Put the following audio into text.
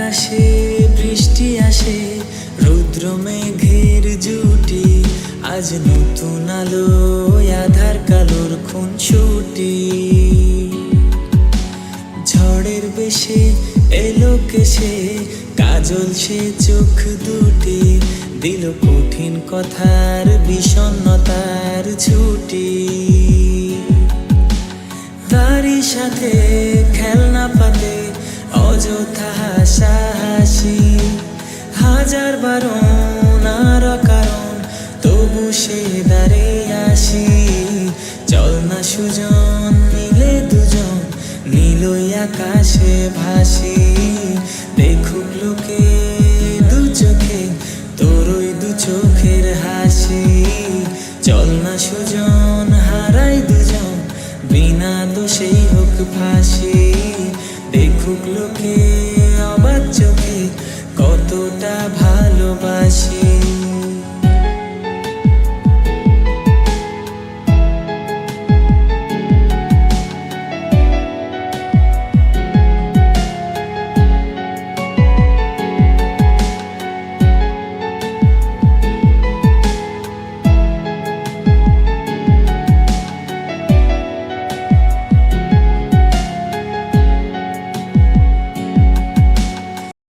আকাশে বৃষ্টি আসে, রৌদ্র মেঘের জুটি, আজ নতুন আলো আধার কালোর খুনসুটি। ঝড়ের বেশে এলো কেসে, কাজল সে চোখ দুটি, দিল কঠিন কথার বিষণ্ণতার ছুটি। তারই সাথে খেলনা পাতে অযথা হাসাহাসি, হাজার বারণ আর কারণ তবু সে দাঁড়ে আসি। চল না সুজন মিলে দুজন, নীলই আকাশে ভাসি, দেখুক লোকে দু চোখে তোর ওই দু চোখের হাসি। চল না সুজন হারাই দুজন, বিনা দোষেই হোক ফাঁসি, দেখুক লোকে অবাক চোখে কতটা ভালোবাসি।